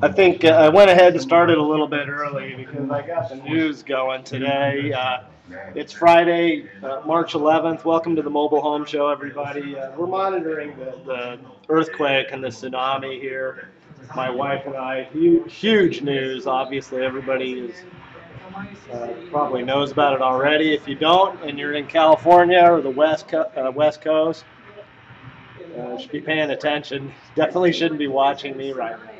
I think I went ahead and started a little bit early because I got the news going today. It's Friday, March 11th. Welcome to the Mobile Home Show, everybody. We're monitoring the earthquake and the tsunami here. My wife and I, huge news. Obviously, everybody is probably knows about it already. If you don't, and you're in California or the West Coast, should be paying attention. Definitely shouldn't be watching me right now.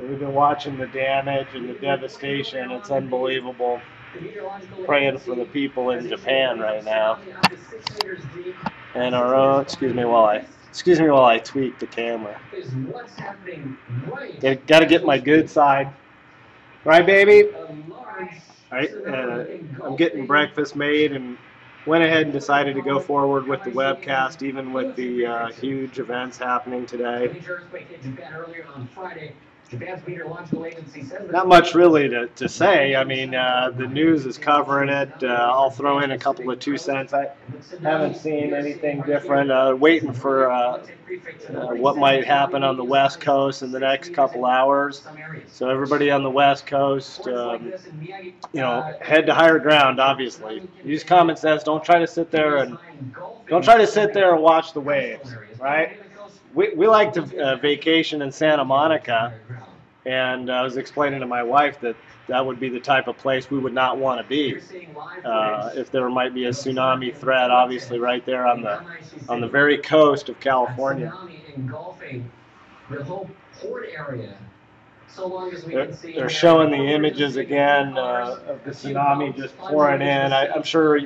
We've been watching the damage and the devastation. It's unbelievable. Praying for the people in Japan right now. And our own. Excuse me while I tweak the camera. Got to get my good side. Right, baby? Right. I'm getting breakfast made and went ahead and decided to go forward with the webcast, even with the huge events happening today. Not much really to say. I mean, the news is covering it. I'll throw in a couple of 2 cents. I haven't seen anything different. Waiting for what might happen on the West Coast in the next couple hours. So everybody on the West Coast, head to higher ground. Obviously, use common sense. Don't try to sit there and watch the waves. Right? We like to vacation in Santa Monica. And I was explaining to my wife that would be the type of place we would not want to be if there might be a tsunami threat. Obviously, right there on the very coast of California. They're showing the images again of the tsunami just pouring in. I'm sure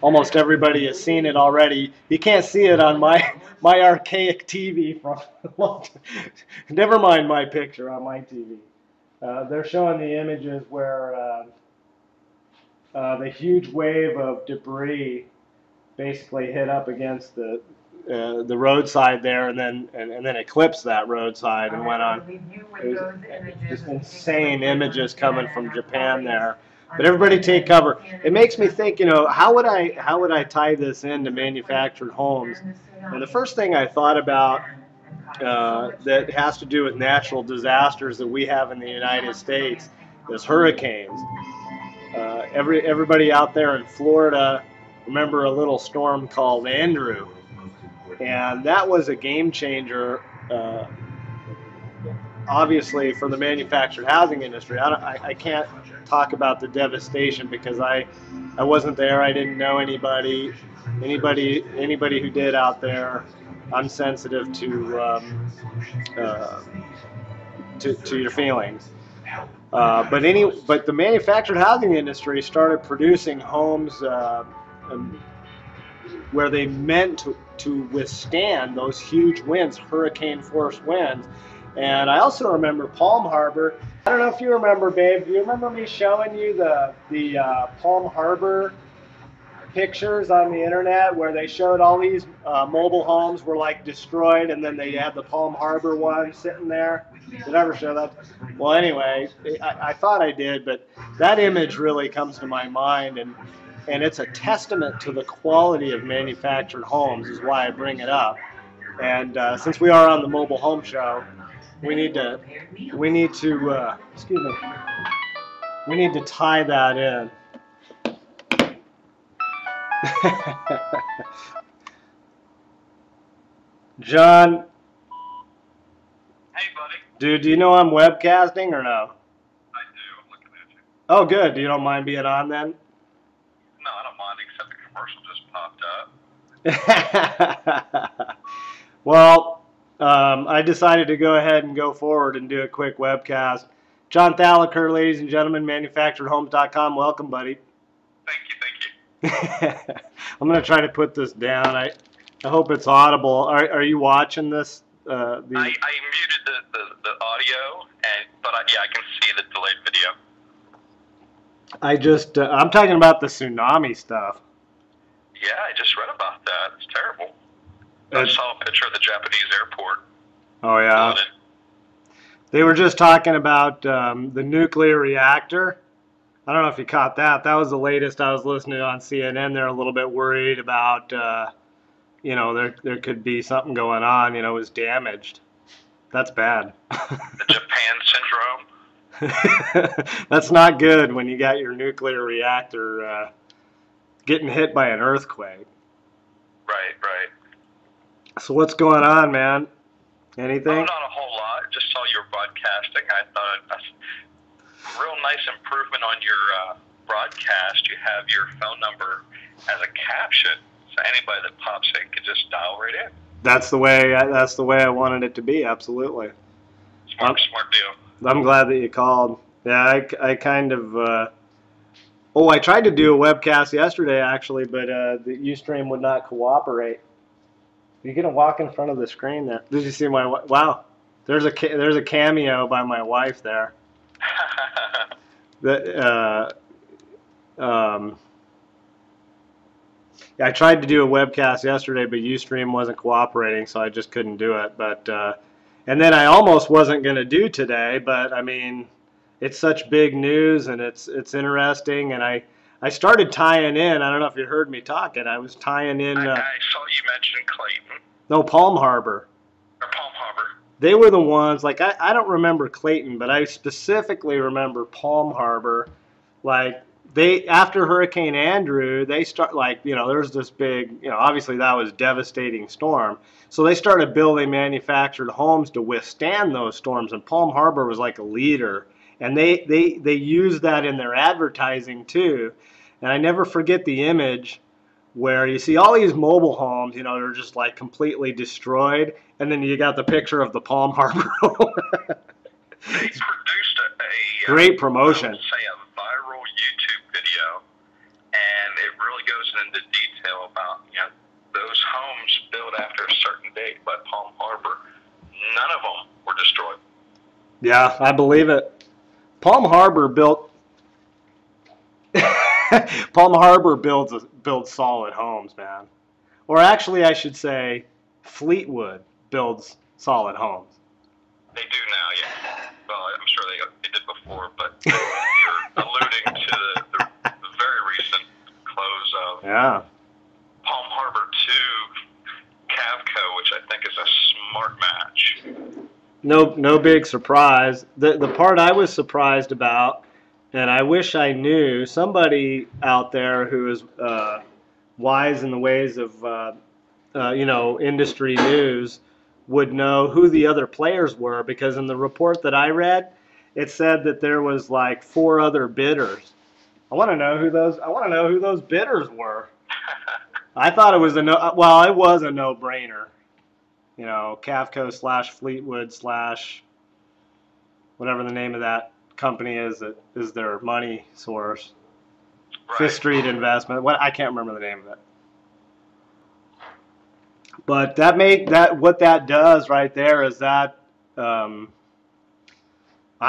almost everybody has seen it already. You can't see it on my archaic TV from never mind my picture on my TV. They're showing the images where the huge wave of debris basically hit up against the roadside there, and then eclipsed that roadside and went on. It was just insane images coming from Japan there. But everybody take cover. It makes me think, how would I tie this into manufactured homes? And the first thing I thought about that has to do with natural disasters that we have in the United States is hurricanes. Everybody out there in Florida, remember a little storm called Andrew. And that was a game changer, obviously, for the manufactured housing industry. I can't talk about the devastation because I wasn't there. I didn't know anybody who did out there. I'm sensitive to your feelings. But the manufactured housing industry started producing homes where they meant to withstand those huge winds, hurricane-force winds. And I also remember Palm Harbor. I don't know if you remember, babe. Do you remember me showing you the Palm Harbor pictures on the internet where they showed all these mobile homes were like destroyed, and then they had the Palm Harbor one sitting there? Did I ever show that? Well, anyway, I thought I did, but that image really comes to my mind, and it's a testament to the quality of manufactured homes, is why I bring it up. And since we are on the Mobile Home Show, we need to tie that in. John. Hey, buddy. Dude, do you know I'm webcasting or no? I do. I'm looking at you. Oh, good. You don't mind being on then? No, I don't mind, except the commercial just popped up. Well, I decided to go ahead and go forward and do a quick webcast. John Thalaker, ladies and gentlemen, manufacturedhomes.com. Welcome, buddy. Thank you. I'm going to try to put this down. I hope it's audible. Are you watching this? I muted the audio, but I can see the delayed video. I'm talking about the tsunami stuff. Yeah, I just read about that. It's terrible. I saw a picture of the Japanese airport. Oh, yeah. Flooded. They were just talking about the nuclear reactor. I don't know if you caught that. That was the latest I was listening to on CNN. They're a little bit worried about you know, there could be something going on, you know, is damaged. That's bad. The Japan syndrome. That's not good when you got your nuclear reactor getting hit by an earthquake. Right, right. So what's going on, man? Anything? Oh, not a whole lot. Just saw your broadcasting. I thought that's a real nice improvement on your broadcast. You have your phone number as a caption, so anybody that pops in can just dial right in. That's the way. That's the way I wanted it to be. Absolutely. Smart deal. I'm glad that you called. Yeah, I kind of. Oh, I tried to do a webcast yesterday actually, but the Ustream would not cooperate. You're gonna walk in front of the screen there. Did you see my? Wow, there's a cameo by my wife there. That yeah, I tried to do a webcast yesterday, but Ustream wasn't cooperating, so I just couldn't do it. But and then I almost wasn't gonna do today, but I mean, it's such big news and it's interesting, and I started tying in. I don't know if you heard me talking. I was tying in. I saw you mention Clayton. No, Palm Harbor. Or Palm Harbor. They were the ones, like, I don't remember Clayton, but I specifically remember Palm Harbor. Like, they, after Hurricane Andrew, they start, like, you know, there's this big, you know, obviously that was a devastating storm. So they started building manufactured homes to withstand those storms, and Palm Harbor was like a leader. And they used that in their advertising too. And I never forget the image where you see all these mobile homes, you know, they're just like completely destroyed, and then you got the picture of the Palm Harbor home. They produced a great promotion. I would say a viral YouTube video, and it really goes into detail about, you know, those homes built after a certain date by Palm Harbor. None of them were destroyed. Yeah, I believe it. Palm Harbor built. Palm Harbor builds solid homes, man. Or actually, I should say, Fleetwood builds solid homes. They do now, yeah. Well, I'm sure they did before, but you're alluding to the very recent close of Palm Harbor to Cavco, which I think is a smart match. No big surprise. The part I was surprised about, and I wish I knew, somebody out there who is wise in the ways of you know, industry news would know who the other players were, because in the report that I read, it said that there was like 4 other bidders. I want to know who those bidders were. I thought it was it was a no-brainer. You know, Cavco / Fleetwood / whatever the name of that company is that is their money source. Right. Fifth Street Investment. I can't remember the name of it. But what that does right there is that I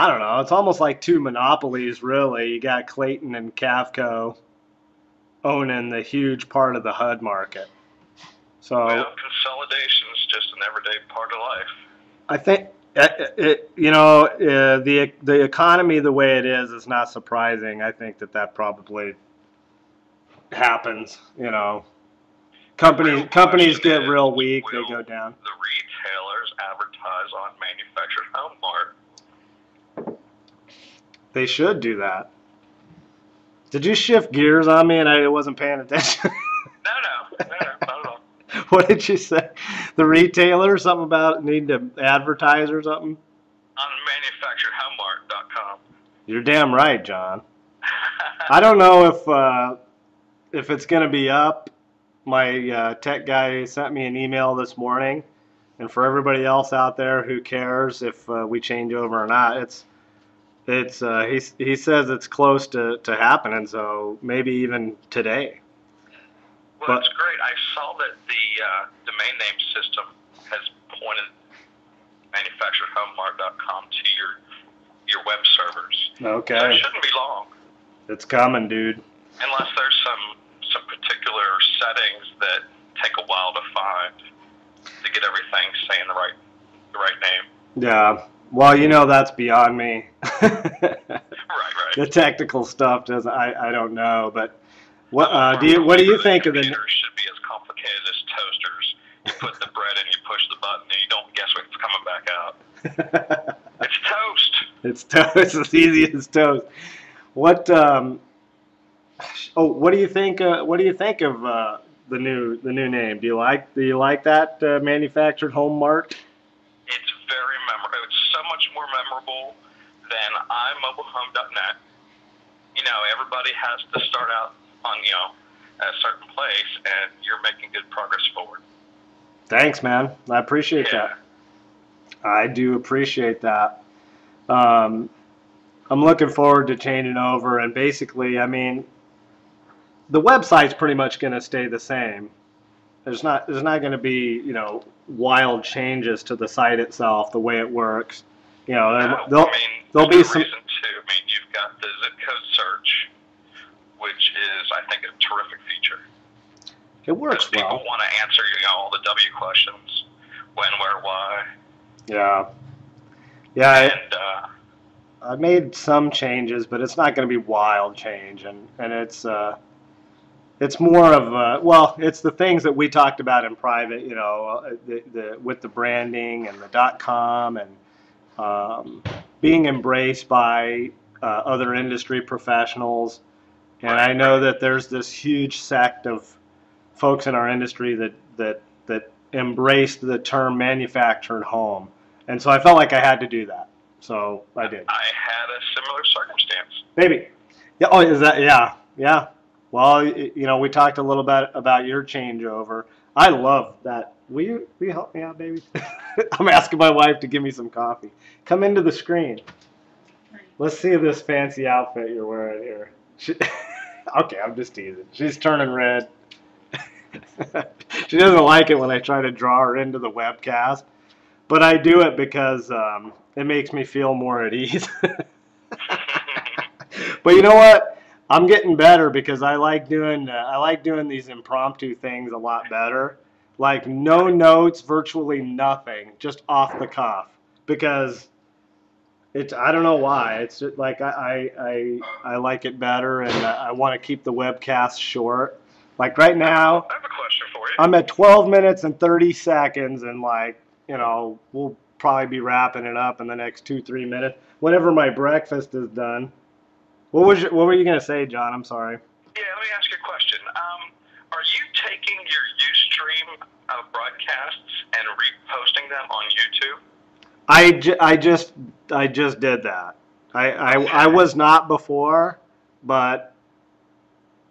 don't know. It's almost like 2 monopolies, really. You got Clayton and Cavco owning the huge part of the HUD market. So well, consolidation is just an everyday part of life. I think you know, the economy the way it is not surprising. I think that probably happens. You know, companies get real weak, they go down. The retailers advertise on manufactured home mart. They should do that. Did you shift gears on me and I wasn't paying attention? No, not at all. What did you say? The retailer? Something about needing to advertise or something? On manufacturedhomemart.com. You're damn right, John. I don't know if it's going to be up. My tech guy sent me an email this morning, and for everybody else out there who cares if we change over or not, he says it's close to happening, so maybe even today. Well, that's great. I saw that the domain name system has pointed manufacturedhomemart.com to your web servers. Okay. So it shouldn't be long. It's coming, dude. Unless there's some particular settings that take a while to find to get everything saying the right name. Yeah. Well, you know, that's beyond me. Right. The technical stuff I don't know, but what do you think of the? Computers should be as complicated as toasters. You put the bread in, you push the button, and you don't guess what's coming back out. It's toast. It's toast. It's as easy as toast. What? What do you think? What do you think of the new name? Do you like that manufactured home mark? It's very memorable. It's so much more memorable than iMobileHome.net. You know, everybody has to start out on a certain place, and you're making good progress forward. Thanks, man. I appreciate that. I do appreciate that. I'm looking forward to changing over, and basically, I mean, the website's pretty much going to stay the same. There's not going to be, wild changes to the site itself, the way it works. There'll be some. Reason to. I mean, you've got the zip code search, which is, I think, a terrific feature. It works well. People want to answer, all the W questions: when, where, why. Yeah. Yeah. And I made some changes, but it's not going to be wild change, and it's more of it's the things that we talked about in private, with the branding and the .com and being embraced by other industry professionals. And I know that there's this huge sect of folks in our industry that embrace the term manufactured home, and so I felt like I had to do that. So I did. I had a similar circumstance. Maybe. Yeah. Oh, is that? Yeah. Yeah. Well, we talked a little bit about your changeover. I love that. Will you help me out, baby? I'm asking my wife to give me some coffee. Come into the screen. Let's see this fancy outfit you're wearing here. Okay, I'm just teasing. She's turning red. She doesn't like it when I try to draw her into the webcast, but I do it because it makes me feel more at ease. But you know what? I'm getting better because I like doing these impromptu things a lot better. Like no notes, virtually nothing, just off the cuff. Because I don't know why. It's just like I like it better, and I want to keep the webcast short. Like right now, I have a question for you. I'm at 12 minutes and 30 seconds, and we'll probably be wrapping it up in the next 2-3 minutes. Whenever my breakfast is done. What were you gonna say, John? I'm sorry. Yeah, let me ask you a question. Are you taking your Ustream broadcasts and reposting them on YouTube? I just did that. I was not before, but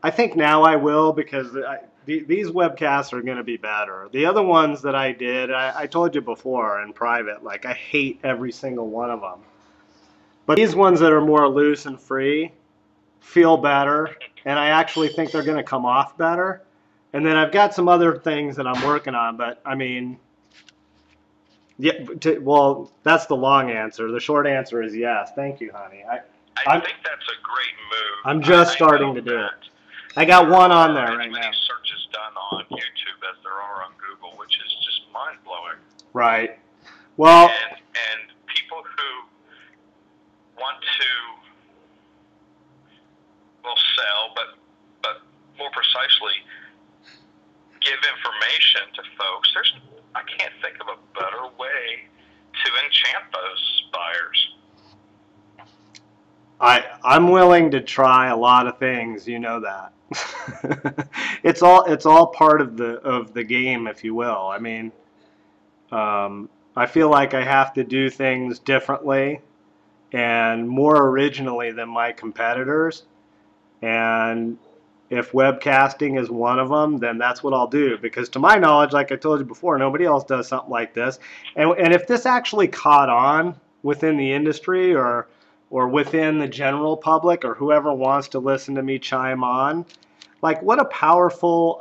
I think now I will because these webcasts are going to be better. The other ones that I did, I told you before in private, like I hate every single one of them. But these ones that are more loose and free feel better, and I actually think they're going to come off better. And then I've got some other things that I'm working on, but I mean, yeah. Well, that's the long answer. The short answer is yes. Thank you, honey. I think that's a great move. I'm just starting to do it. I got one on there right now. Many searches done on YouTube as there are on Google, which is just mind blowing. Right. Well. And people who want to sell, but more precisely give information to folks. I can't think of a better way to enchant those buyers. I'm willing to try a lot of things, you know that. It's all part of the game, if you will. I mean, I feel like I have to do things differently and more originally than my competitors. And if webcasting is one of them, then that's what I'll do. Because to my knowledge, like I told you before, nobody else does something like this. And if this actually caught on within the industry or within the general public or whoever wants to listen to me chime on, like what a powerful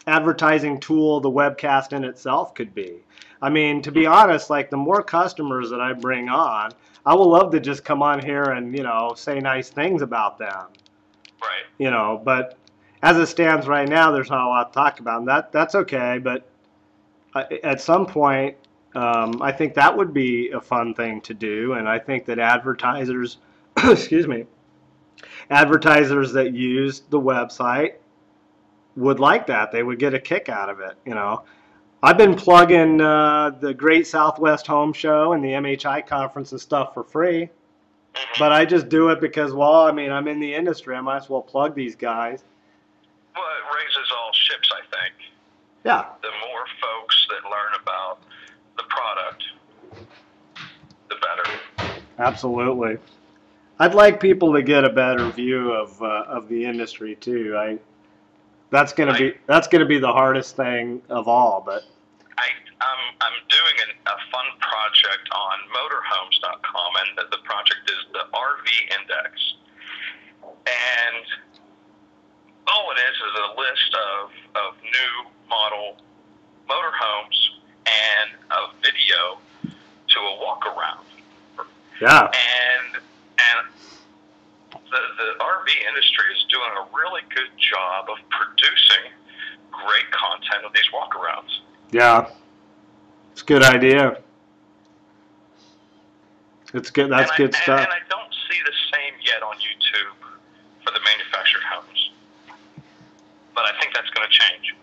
advertising tool the webcast in itself could be. I mean, to be honest, like the more customers that I bring on, I will love to just come on here and, say nice things about them. Right. But as it stands right now, there's not a lot to talk about, and that's okay. But at some point, I think that would be a fun thing to do, and I think that advertisers, excuse me, advertisers that use the website would like that. They would get a kick out of it, you know. I've been plugging the Great Southwest Home Show and the MHI conference and stuff for free. But I just do it because, well, I mean, I'm in the industry. I might as well plug these guys. Well, it raises all ships, I think. Yeah. The more folks that learn about the product, the better. Absolutely. I'd like people to get a better view of the industry too. That's gonna be the hardest thing of all. But I'm doing a fun project on motorhomes.com, and the project is the RV Index. And all it is a list of new model motorhomes and a video to a walk around. yeah, And the RV industry is doing a really good job of producing great content of these walkarounds. yeah, it's a good idea. It's good. That's good stuff. And I don't see the same yet on YouTube for the manufactured homes, but I think that's going to change.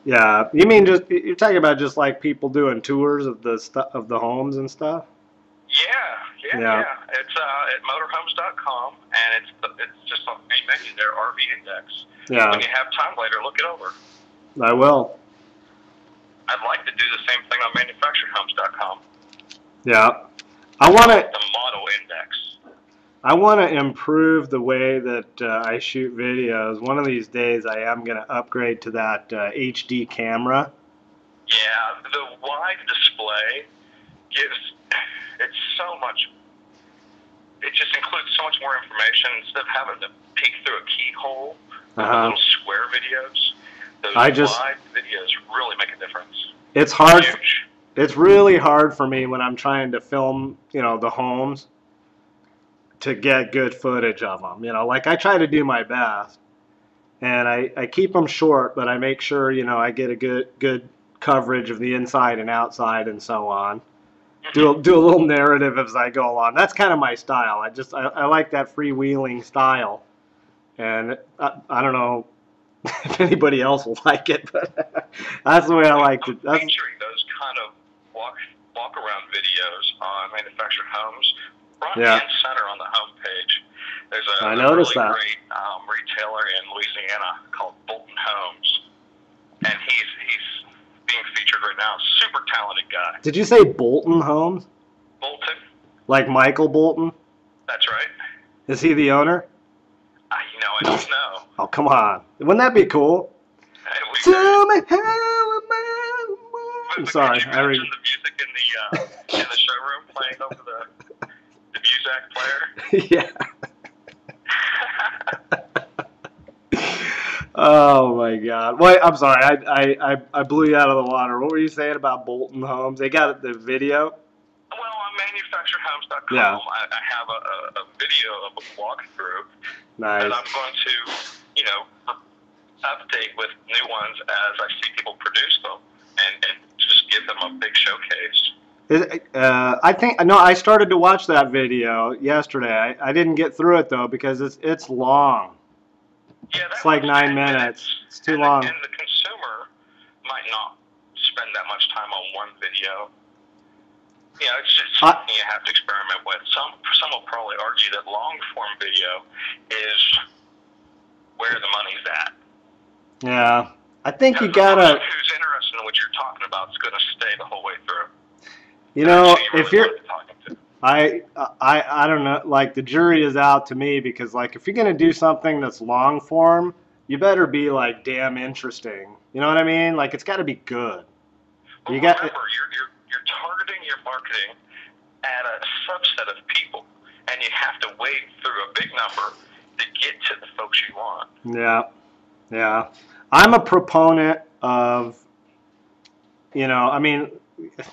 Yeah, you mean you're talking about just like people doing tours of the homes and stuff? Yeah. It's at motorhomes.com, and it's just on the main menu there, RV Index. Yeah. When you have time later, look it over. I will. I'd like to do the same thing on manufacturedhomes.com. Yeah. I want to. The model index. I want to improve the way that I shoot videos. One of these days, I am going to upgrade to that HD camera. Yeah, the wide display it's so much. It just includes so much more information instead of having to peek through a keyhole. The little square videos. Those wide videos really make a difference. It's hard. It's really hard for me when I'm trying to film, the homes, to get good footage of them. Like I try to do my best, and I keep them short, but I make sure, I get a good coverage of the inside and outside and so on. Do a little narrative as I go along. That's kind of my style. I like that freewheeling style, and I don't know if anybody else will like it, but that's the way I like to. I'm featuring those kind of walk around videos on manufactured homes, front and center on the homepage. There's a really great retailer in Louisiana called Bolton Homes, and he's being featured right now. Super talented guy. Did you say Bolton Homes? Bolton. Like Michael Bolton? That's right. Is he the owner? I don't know. Oh, come on. Wouldn't that be cool? Tell me how am I? I'm sorry. Could you imagine the music in the showroom playing over the Muzak player? Yeah. Oh my God! Wait, I'm sorry. I blew you out of the water. What were you saying about Bolton Homes? They got the video. Well, on manufacturedhomes.com, I have a video of a walkthrough that I'm going to, update with new ones as I see people produce them, and just give them a big showcase. I started to watch that video yesterday. I didn't get through it though because it's long. Yeah, it's like 9 minutes. It's too long. And the consumer might not spend that much time on one video. It's just something you have to experiment with. Some will probably argue that long form video is where the money's at. Yeah, I think you gotta. Who's interested in what you're talking about is going to stay the whole way through. If you're, I don't know. Like the jury is out to me because like if you're gonna do something that's long form, you better be like damn interesting. You know what I mean? Like it's got to be good. Well, remember, you're targeting your marketing at a subset of people, and you have to wade through a big number to get to the folks you want. Yeah. I'm a proponent of, I mean,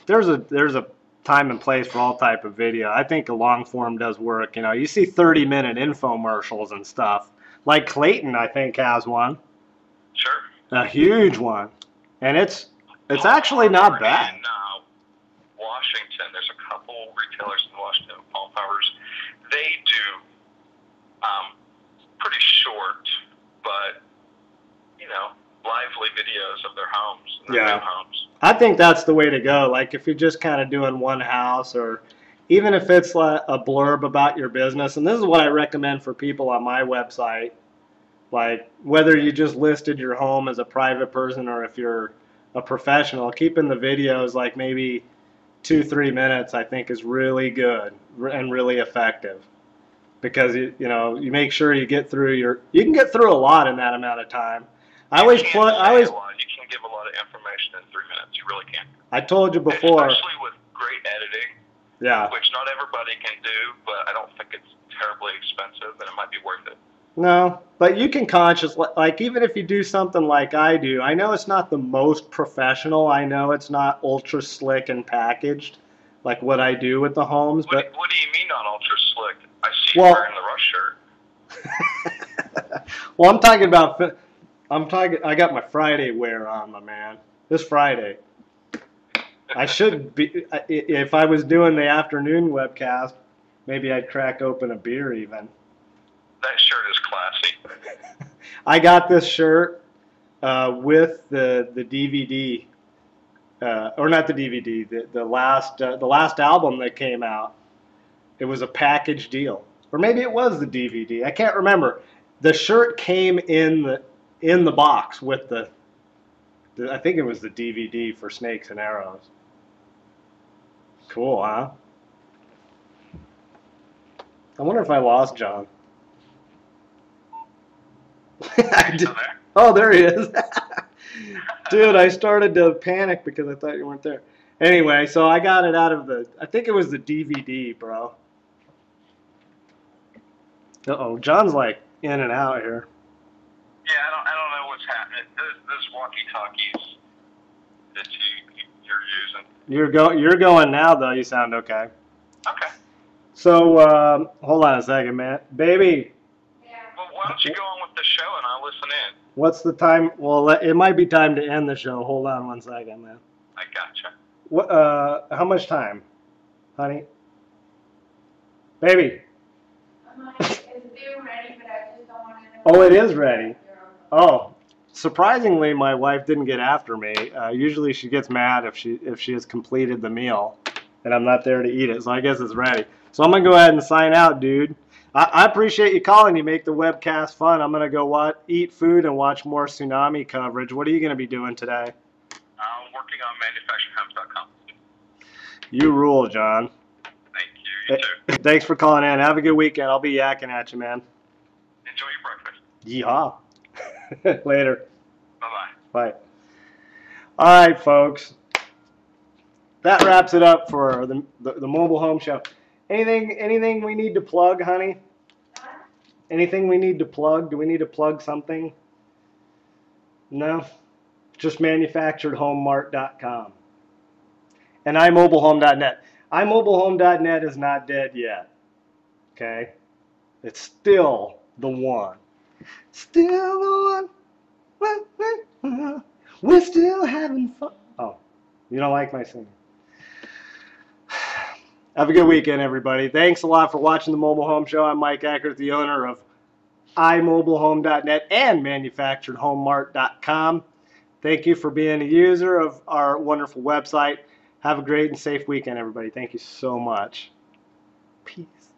there's a time and place for all type of video. I think a long form does work. You see 30-minute infomercials and stuff. Like Clayton, I think, has one. Sure. A huge one, and it's actually not bad. In Washington, there's a couple retailers in Washington, Palm Harbors. They do pretty short, but lively videos of their homes, and their new homes. I think that's the way to go. Like if you're just kind of doing one house, or even if it's like a blurb about your business, and this is what I recommend for people on my website, like whether you just listed your home as a private person or if you're a professional, keeping the videos like maybe 2-3 minutes, I think is really good and really effective, because you make sure you get through you can get through a lot in that amount of time. I always you can give a lot of information in 3 minutes. You really can. I told you before. Especially with great editing. Yeah. Which not everybody can do, but I don't think it's terribly expensive, and it might be worth it. No, but you can like even if you do something like I do, I know it's not the most professional. I know it's not ultra slick and packaged like what I do with the homes. What do you mean on ultra slick? I see you wearing the Rush shirt. Well, I got my Friday wear on, my man. This Friday. I should be, if I was doing the afternoon webcast, maybe I'd crack open a beer even. That shirt is classy. I got this shirt with the DVD, or not the DVD, the last album that came out. It was a package deal, or maybe it was the DVD. I can't remember. The shirt came in the box with I think it was the DVD for Snakes and Arrows. Cool, huh? I wonder if I lost John. Oh, there he is. Dude, I started to panic because I thought you weren't there. Anyway, so I got it out of I think it was the DVD, bro. Uh-oh, John's like in and out here. Yeah, I don't know what's happening. Those walkie-talkies that you're using. You're going now, though. You sound okay. Okay. So, hold on a second, man. Baby. Yeah. Well, why don't you go on with the show and I'll listen in? What's the time? Well, it might be time to end the show. Hold on one second, man. I gotcha. What? How much time, honey? Baby. Is the beer ready, but I just don't want to know. Oh, it is ready. Oh, surprisingly, my wife didn't get after me. Usually, she gets mad if she has completed the meal, and I'm not there to eat it. So I guess it's ready. So I'm gonna go ahead and sign out, dude. I appreciate you calling. You make the webcast fun. I'm gonna go eat food and watch more tsunami coverage. What are you gonna be doing today? I'm working on manufacturedhomes.com. You rule, John. Thank you. You too. Thanks for calling in. Have a good weekend. I'll be yakking at you, man. Enjoy your breakfast. Yeehaw. Later. Bye-bye. Bye. All right, folks. That wraps it up for the mobile home show. Anything we need to plug, honey? Anything we need to plug? Do we need to plug something? No? Just manufacturedhomemart.com. And iMobileHome.net. iMobileHome.net is not dead yet. Okay? It's still the one. Still the one. We're still having fun. Oh, you don't like my singing. Have a good weekend, everybody. Thanks a lot for watching the Mobile Home Show. I'm Mike Eckert, the owner of iMobileHome.net and ManufacturedHomeMart.com. Thank you for being a user of our wonderful website. Have a great and safe weekend, everybody. Thank you so much. Peace.